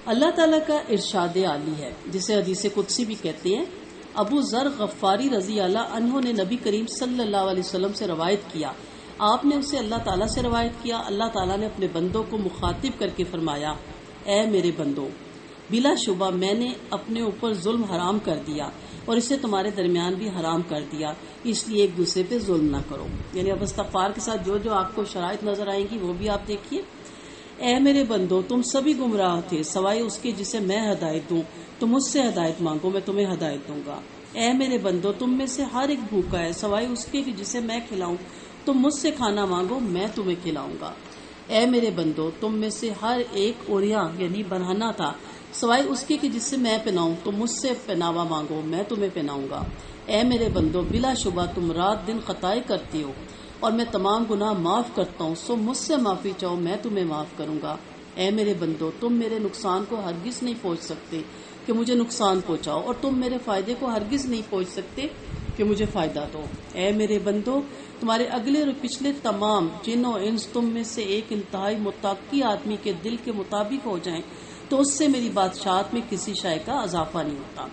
اللہ تعالیٰ کا ارشاد عالی ہے جسے حدیث قدسی بھی کہتے ہیں. ابو ذر غفاری رضی اللہ عنہ نے نبی کریم صلی اللہ علیہ وسلم سے روایت کیا. آپ نے اسے اللہ تعالیٰ سے روایت کیا. اللہ تعالیٰ نے اپنے بندوں کو مخاطب کر کے فرمایا، اے میرے بندوں، بلا شبہ میں نے اپنے اوپر ظلم حرام کر دیا اور اسے تمہارے درمیان بھی حرام کر دیا، اس لیے ایک دوسرے پہ ظلم نہ کرو. یعنی اب استغفار کے ساتھ جو جو آپ کو شرائط نظر آئیں گی وہ بھی آپ دیکھیے. اے میرے بندو، تم سبھی گمراہ تھے سوائے اس کے جسے میں ہدایت دوں. تم مجھ سے ہدایت مانگو، میں تمہیں ہدایت دوں گا. اے میرے بندو، تم میں سے ہر ایک بھوکا ہے سوائے اس کے جسے میں کھلاؤں. تم مجھ سے کھانا مانگو، میں تمہیں کھلاؤں گا. اے میرے بندو، تم میں سے ہر ایک اوڑیا یعنی برہنہ تھا سوائے اس کے جس سے میں پہناؤں. تم مجھ سے پہناوا مانگو، میں تمہیں پہناؤں گا. اے میرے بندو، بلا شبہ تم رات دن خطائیں کرتے ہو اور میں تمام گناہ معاف کرتا ہوں، سو مجھ سے معافی چاہو، میں تمہیں معاف کروں گا. اے میرے بندو، تم میرے نقصان کو ہرگز نہیں پہنچ سکتے کہ مجھے نقصان پہنچاؤ، اور تم میرے فائدے کو ہرگز نہیں پہنچ سکتے کہ مجھے فائدہ دو. اے میرے بندو، تمہارے اگلے اور پچھلے تمام جن و انس تم میں سے ایک انتہائی متقی آدمی کے دل کے مطابق ہو جائیں تو اس سے میری بادشاہت میں کسی شے کا اضافہ نہیں ہوتا.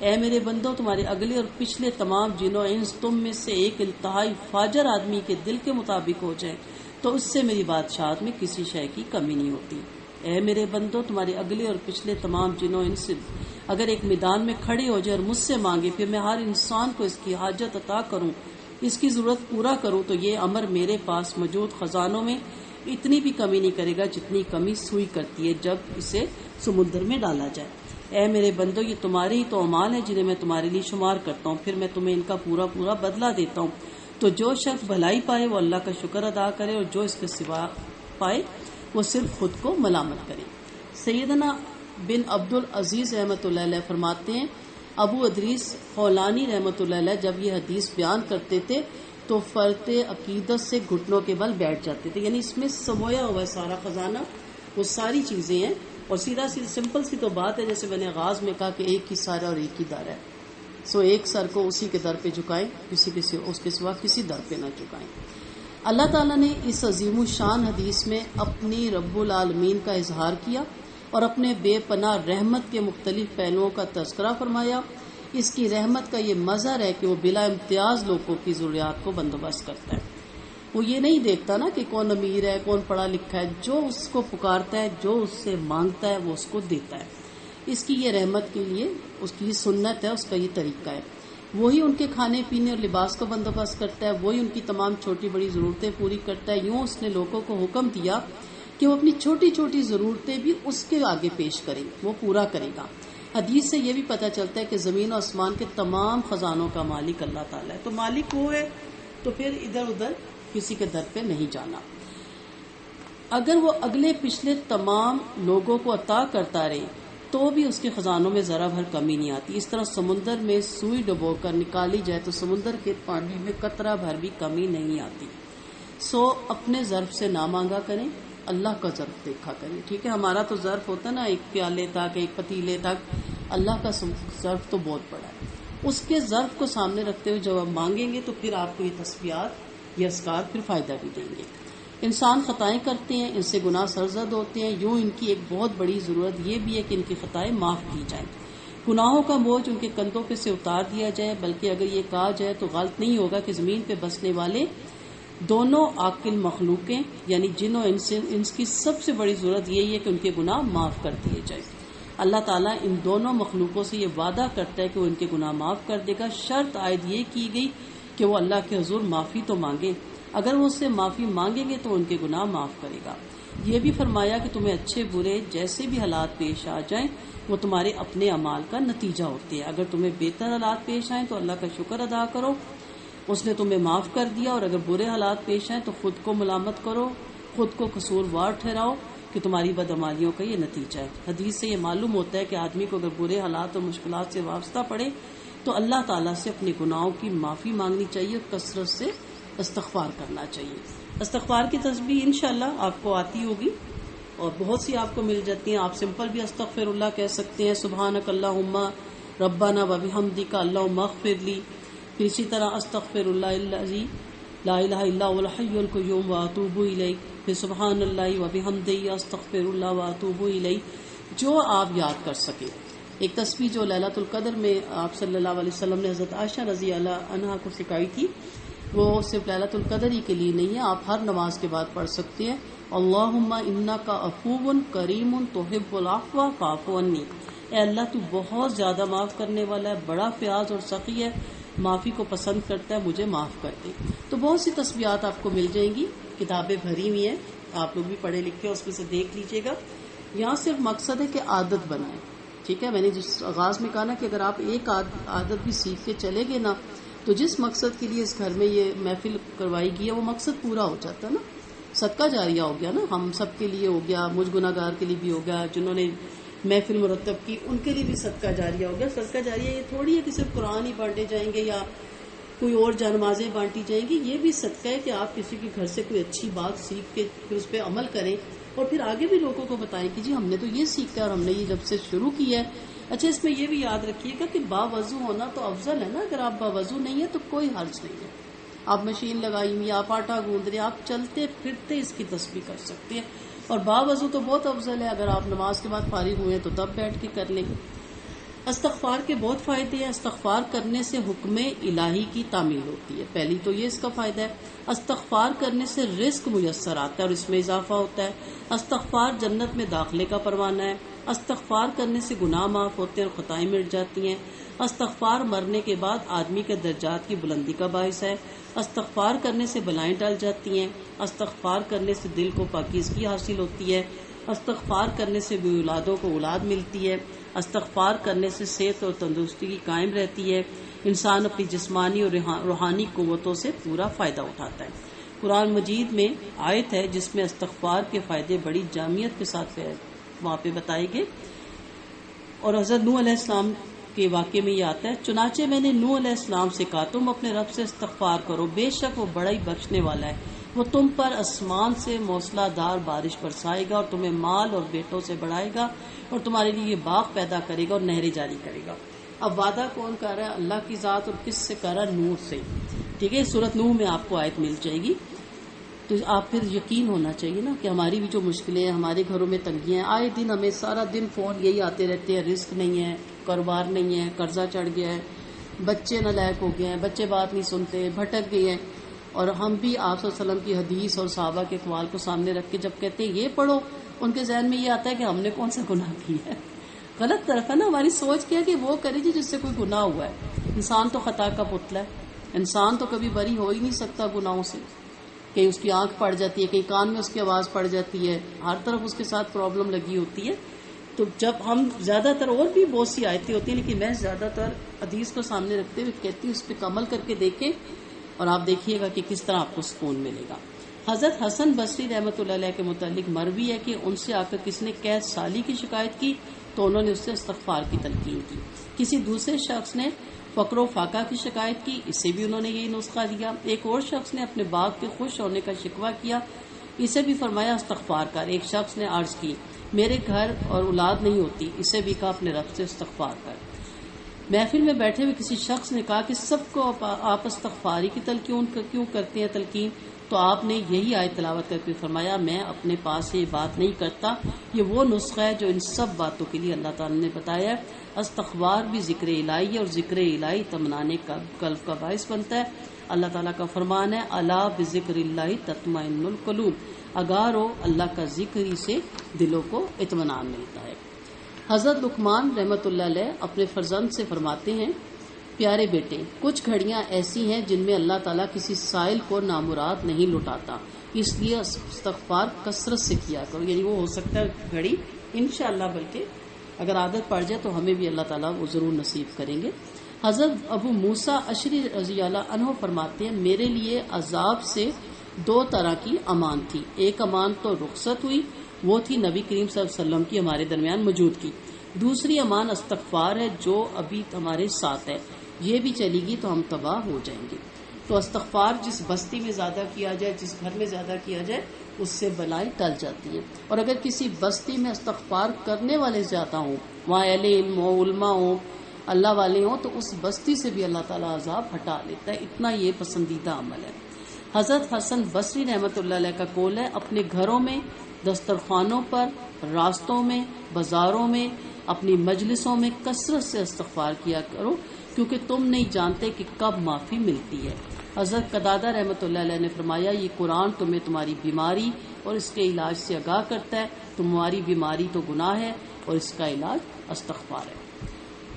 اے میرے بندو، تمہارے اگلے اور پچھلے تمام جن و انس تم میں سے ایک انتہائی فاجر آدمی کے دل کے مطابق ہو جائیں تو اس سے میری بادشاہت میں کسی شے کی کمی نہیں ہوتی. اے میرے بندو، تمہارے اگلے اور پچھلے تمام جن و انس اگر ایک میدان میں کھڑے ہو جائے اور مجھ سے مانگے، پھر میں ہر انسان کو اس کی حاجت عطا کروں، اس کی ضرورت پورا کروں، تو یہ امر میرے پاس موجود خزانوں میں اتنی بھی کمی نہیں کرے گا جتنی کمی سوئی کرتی ہے جب اسے سمندر میں ڈالا جائے. اے میرے بندو، یہ تمہارے ہی تو اعمال ہیں جنہیں میں تمہارے لیے شمار کرتا ہوں، پھر میں تمہیں ان کا پورا پورا بدلہ دیتا ہوں. تو جو شخص بھلائی پائے وہ اللہ کا شکر ادا کرے، اور جو اس کے سوا پائے وہ صرف خود کو ملامت کرے. سیدنا بن عبد العزیز رحمۃ اللہ علیہ فرماتے ہیں، ابو ادریس خولانی رحمۃ اللہ علیہ جب یہ حدیث بیان کرتے تھے تو فرط عقیدت سے گھٹنوں کے بل بیٹھ جاتے تھے. یعنی اس میں سمویا ہوا ہے سارا خزانہ، وہ ساری چیزیں ہیں، اور سیدھا سمپل سی تو بات ہے، جیسے میں نے آغاز میں کہا کہ ایک ہی سر ہے اور ایک ہی در ہے. سو ایک سر کو اسی کے در پہ جھکائیں، اس کے سوا کسی در پہ نہ جھکائیں. اللہ تعالیٰ نے اس عظیم الشان حدیث میں اپنی رب العالمین کا اظہار کیا اور اپنے بے پناہ رحمت کے مختلف پہلوؤں کا تذکرہ فرمایا. اس کی رحمت کا یہ مظہر ہے کہ وہ بلا امتیاز لوگوں کی ضروریات کو بندوبست کرتا ہے. وہ یہ نہیں دیکھتا نا کہ کون امیر ہے، کون پڑھا لکھا ہے، جو اس کو پکارتا ہے، جو اس سے مانگتا ہے وہ اس کو دیتا ہے. اس کی یہ رحمت کے لیے اس کی یہ سنت ہے، اس کا یہ طریقہ ہے. وہی ان کے کھانے پینے اور لباس کا بندوبست کرتا ہے، وہی ان کی تمام چھوٹی بڑی ضرورتیں پوری کرتا ہے. یوں اس نے لوگوں کو حکم دیا کہ وہ اپنی چھوٹی چھوٹی ضرورتیں بھی اس کے آگے پیش کریں، وہ پورا کرے گا. حدیث سے یہ بھی پتہ چلتا ہے کہ زمین و آسمان کے تمام خزانوں کا مالک اللہ تعالیٰ ہے. تو مالک وہ ہے تو پھر ادھر ادھر کسی کے در پہ نہیں جانا. اگر وہ اگلے پچھلے تمام لوگوں کو عطا کرتا رہے تو بھی اس کے خزانوں میں ذرا بھر کمی نہیں آتی. اس طرح سمندر میں سوئی ڈبو کر نکالی جائے تو سمندر کے پانی میں قطرہ بھر بھی کمی نہیں آتی. سو اپنے ظرف سے نہ مانگا کریں، اللہ کا ظرف دیکھا کریں. ٹھیک ہے، ہمارا تو ظرف ہوتا ہے نا ایک پیالے تک، ایک پتیلے تک، اللہ کا ظرف تو بہت بڑا ہے. اس کے ظرف کو سامنے رکھتے ہوئے جب آپ مانگیں گے تو پھر آپ کو یہ تسبیحات، یہ اذکار پھر فائدہ بھی دیں گے. انسان خطائیں کرتے ہیں، ان سے گناہ سرزد ہوتے ہیں. یوں ان کی ایک بہت بڑی ضرورت یہ بھی ہے کہ ان کی خطائیں معاف کی جائیں، گناہوں کا بوجھ ان کے کندھوں پہ سے اتار دیا جائے. بلکہ اگر یہ کہا جائے تو غلط نہیں ہوگا کہ زمین پہ بسنے والے دونوں عاقل مخلوقیں یعنی جن و انس کی سب سے بڑی ضرورت یہی ہے کہ ان کے گناہ معاف کر دیے جائیں. اللہ تعالیٰ ان دونوں مخلوقوں سے یہ وعدہ کرتا ہے کہ وہ ان کے گناہ معاف کر دے گا. شرط عائد یہ کی گئی کہ وہ اللہ کے حضور معافی تو مانگے. اگر وہ اس سے معافی مانگیں گے تو ان کے گناہ معاف کرے گا. یہ بھی فرمایا کہ تمہیں اچھے برے جیسے بھی حالات پیش آ جائیں وہ تمہارے اپنے اعمال کا نتیجہ ہوتے ہیں. اگر تمہیں بہتر حالات پیش آئیں تو اللہ کا شکر ادا کرو، اس نے تمہیں معاف کر دیا. اور اگر برے حالات پیش آئیں تو خود کو ملامت کرو، خود کو قصوروار ٹھہراؤ کہ تمہاری بدعمالیوں کا یہ نتیجہ ہے. حدیث سے یہ معلوم ہوتا ہے کہ آدمی کو اگر برے حالات اور مشکلات سے وابستہ پڑے تو اللہ تعالیٰ سے اپنے گناہوں کی معافی مانگنی چاہیے اور کثرت سے استغفار کرنا چاہیے. استغفار کی تسبیح انشاءاللہ آپ کو آتی ہوگی اور بہت سی آپ کو مل جاتی ہیں. آپ سمپل بھی استغفر اللہ کہہ سکتے ہیں، سبحانک اللہم ربنا و بحمدک اللہم اغفر لی. پھر اسی طرح استغفر اللہ الذی لا الہ الا هو الحی القیوم واتوب الیہ. پھر سبحان اللہ و بحمدہ استغفر اللہ واتوب الیہ. جو آپ یاد کر سکیں. ایک تسبیح جو لیلۃ القدر میں آپ صلی اللہ علیہ وسلم نے حضرت عائشہ رضی اللہ عنہا کو سکھائی تھی، وہ صرف لیلۃ القدر ہی کے لیے نہیں ہے، آپ ہر نماز کے بعد پڑھ سکتے ہیں. اللہم انک عفو کریم تحب العفو فاعف عنی. اے اللہ تو بہت زیادہ معاف کرنے والا ہے، بڑا فیاض اور سخی ہے، معافی کو پسند کرتا ہے، مجھے معاف کر دے. تو بہت سی تسبیحات آپ کو مل جائیں گی، کتابیں بھری ہوئی ہیں، آپ لوگ بھی پڑھے لکھے اس میں سے دیکھ لیجئے گا. یہاں صرف مقصد ہے کہ عادت بنائیں. ٹھیک ہے، میں نے جس آغاز میں کہا نا کہ اگر آپ ایک عادت بھی سیکھ کے چلے گے نا، تو جس مقصد کے لیے اس گھر میں یہ محفل کروائی گئی ہے وہ مقصد پورا ہو جاتا ہے نا. صدقہ جاریہ ہو گیا نا، ہم سب کے لیے ہو گیا، مجھ گناہ گار کے لیے بھی ہو گیا، جنہوں نے محفل مرتب کی ان کے لیے بھی صدقہ جاریہ ہو گیا. صدقہ جاریہ یہ تھوڑی ہے کہ صرف قرآن ہی بانٹے جائیں گے یا کوئی اور جانمازیں بانٹی جائیں گی. یہ بھی صدقہ ہے کہ آپ کسی کے گھر سے کوئی اچھی بات سیکھ کے پھر اس پہ عمل کریں اور پھر آگے بھی لوگوں کو بتائیں کہ جی ہم نے تو یہ سیکھا اور ہم نے یہ جب سے شروع کی ہے. اچھا، اس میں یہ بھی یاد رکھیے گا کہ باوضو ہونا تو افضل ہے نا. اگر آپ باوضو نہیں ہے تو کوئی حرج نہیں ہے، آپ مشین لگائی ہوئی، آپ آٹا گوندھ رہے، آپ چلتے پھرتے اس کی تسبیح کر سکتے ہیں. اور باوضو تو بہت افضل ہے، اگر آپ نماز کے بعد فارغ ہوئے تو تب بیٹھ کے کر لیں. استغفار کے بہت فائدے ہیں. استغفار کرنے سے حکم الہی کی تعمیل ہوتی ہے. پہلی تو یہ اس کا فائدہ ہے. استغفار کرنے سے رزق میسر آتا ہے اور اس میں اضافہ ہوتا ہے. استغفار جنت میں داخلے کا پروانہ ہے. استغفار کرنے سے گناہ معاف ہوتے ہیں اور خطائیں مٹ جاتی ہیں. استغفار مرنے کے بعد آدمی کے درجات کی بلندی کا باعث ہے. استغفار کرنے سے بلائیں ٹل جاتی ہیں. استغفار کرنے سے دل کو پاکیزگی حاصل ہوتی ہے. استغفار کرنے سے بے اولادوں کو اولاد ملتی ہے. استغفار کرنے سے صحت اور تندرستی قائم رہتی ہے. انسان اپنی جسمانی اور روحانی قوتوں سے پورا فائدہ اٹھاتا ہے. قرآن مجید میں آیت ہے جس میں استغفار کے فائدے بڑی جامعیت کے ساتھ وہاں پہ بتائے گئے. اور حضرت نوح علیہ السلام کے واقعے میں یہ آتا ہے، چنانچہ میں نے نوح علیہ السلام سے کہا تم اپنے رب سے استغفار کرو، بے شک وہ بڑا ہی بخشنے والا ہے، وہ تم پر آسمان سے موسلا دار بارش برسائے گا اور تمہیں مال اور بیٹوں سے بڑھائے گا اور تمہارے لیے یہ باغ پیدا کرے گا اور نہریں جاری کرے گا. اب وعدہ کون کر رہا ہے؟ اللہ کی ذات. اور کس سے کر رہا ہے؟ نوح سے. ٹھیک ہے، سورۃ نوح میں آپ کو آیت مل جائے گی. تو آپ پھر یقین ہونا چاہیے نا کہ ہماری بھی جو مشکلیں ہیں، ہمارے گھروں میں تنگیاں ہیں، آئے دن ہمیں سارا دن فون یہی آتے رہتے ہیں، رزق نہیں ہے، کاروبار نہیں ہے، قرضہ چڑھ گیا ہے، بچے نالائق ہو گئے ہیں، بچے بات نہیں سنتے، بھٹک گئے ہیں. اور ہم بھی آپ صلی اللہ علیہ وسلم کی حدیث اور صحابہ کے اقوال کو سامنے رکھ کے جب کہتے ہیں یہ پڑھو، ان کے ذہن میں یہ آتا ہے کہ ہم نے کون سا گناہ کیا ہے. غلط طرف ہے نا. ہماری سوچ کیا کہ وہ کرے جی جس سے کوئی گناہ ہوا ہے. انسان تو خطا کا پتلا ہے، انسان تو کبھی بری ہو ہی نہیں سکتا گناہوں سے. کہیں اس کی آنکھ پڑ جاتی ہے، کہیں کان میں اس کی آواز پڑ جاتی ہے، ہر طرف اس کے ساتھ پرابلم لگی ہوتی ہے. تو جب ہم زیادہ تر، اور بھی بہت سی آیتیں ہوتی ہیں لیکن میں زیادہ تر حدیث کو سامنے رکھتے ہوئے کہتی ہوں اس پہ عمل کر کے دیکھیں اور آپ دیکھیے گا کہ کس طرح آپ کو سکون ملے گا. حضرت حسن بصری رحمۃ اللہ علیہ کے متعلق مروی ہے کہ ان سے آ کر کس نے قید سالی کی شکایت کی تو انہوں نے اس سے استغفار کی تلقین کی. کسی دوسرے شخص نے فقر و فاقہ کی شکایت کی، اسے بھی انہوں نے یہی نسخہ دیا. ایک اور شخص نے اپنے باغ کے خوش ہونے کا شکوہ کیا، اسے بھی فرمایا استغفار کر. ایک شخص نے عرض کی میرے گھر اور اولاد نہیں ہوتی، اسے بھی کہا اپنے رب سے استغفار کر. محفل میں بیٹھے ہوئے کسی شخص نے کہا کہ سب کو آپ استغفاری کی تلقین کیوں کرتے ہیں تلقین؟ تو آپ نے یہی آیت تلاوت کر کے فرمایا میں اپنے پاس سے یہ بات نہیں کرتا، یہ وہ نسخہ ہے جو ان سب باتوں کے لیے اللہ تعالیٰ نے بتایا ہے. استغفار بھی ذکر الہی ہے اور ذکر الہی طمئنانے کا قلب کا باعث بنتا ہے. اللہ تعالیٰ کا فرمان ہے الا بذکر اللہ تطمئن القلوب، اگارو اللہ کا ذکر ہی سے دلوں کو اطمینان ملتا ہے. حضرت لقمان رحمۃ اللہ علیہ اپنے فرزند سے فرماتے ہیں پیارے بیٹے، کچھ گھڑیاں ایسی ہیں جن میں اللہ تعالیٰ کسی سائل کو نامراد نہیں لٹاتا، اس لیے استغفار کثرت سے کیا کرو. یعنی وہ ہو سکتا ہے گھڑی انشاءاللہ، بلکہ اگر عادت پڑ جائے تو ہمیں بھی اللہ تعالیٰ وہ ضرور نصیب کریں گے. حضرت ابو موسیٰ اشعری رضی اللہ عنہ فرماتے ہیں میرے لیے عذاب سے دو طرح کی امان تھی. ایک امان تو رخصت ہوئی، وہ تھی نبی کریم صلی اللہ علیہ وسلم کی ہمارے درمیان موجود کی. دوسری امان استغفار ہے جو ابھی ہمارے ساتھ ہے، یہ بھی چلی گی تو ہم تباہ ہو جائیں گے. تو استغفار جس بستی میں زیادہ کیا جائے، جس گھر میں زیادہ کیا جائے، اس سے بلائیں ٹل جاتی ہیں. اور اگر کسی بستی میں استغفار کرنے والے زیادہ ہوں، وہاں اہل علم ہو، علماء ہوں، اللہ والے ہوں، تو اس بستی سے بھی اللہ تعالیٰ عذاب ہٹا لیتا ہے. اتنا یہ پسندیدہ عمل ہے. حضرت حسن بصری رحمۃ اللہ علیہ کا قول ہے اپنے گھروں میں دسترخوانوں پر راستوں میں، بازاروں میں، اپنی مجلسوں میں کثرت سے استغفار کیا کرو، کیونکہ تم نہیں جانتے کہ کب معافی ملتی ہے۔ حضرت قتادہ رحمۃ اللہ علیہ نے فرمایا، یہ قرآن تمہیں تمہاری بیماری اور اس کے علاج سے آگاہ کرتا ہے۔ تمہاری بیماری تو گناہ ہے اور اس کا علاج استغفار ہے۔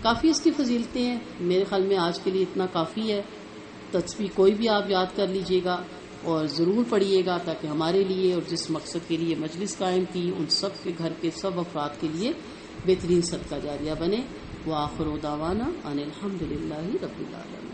کافی اس کی فضیلتیں ہیں، میرے خیال میں آج کے لیے اتنا کافی ہے۔ تسبیح کوئی بھی آپ یاد کر لیجئے گا اور ضرور پڑھیے گا، تاکہ ہمارے لیے اور جس مقصد کے لیے مجلس قائم کی ان سب کے گھر کے سب افراد کے لیے بہترین صدقہ جاریہ بنے۔ وآخر دعوانا ان الحمد للہ رب العالمین۔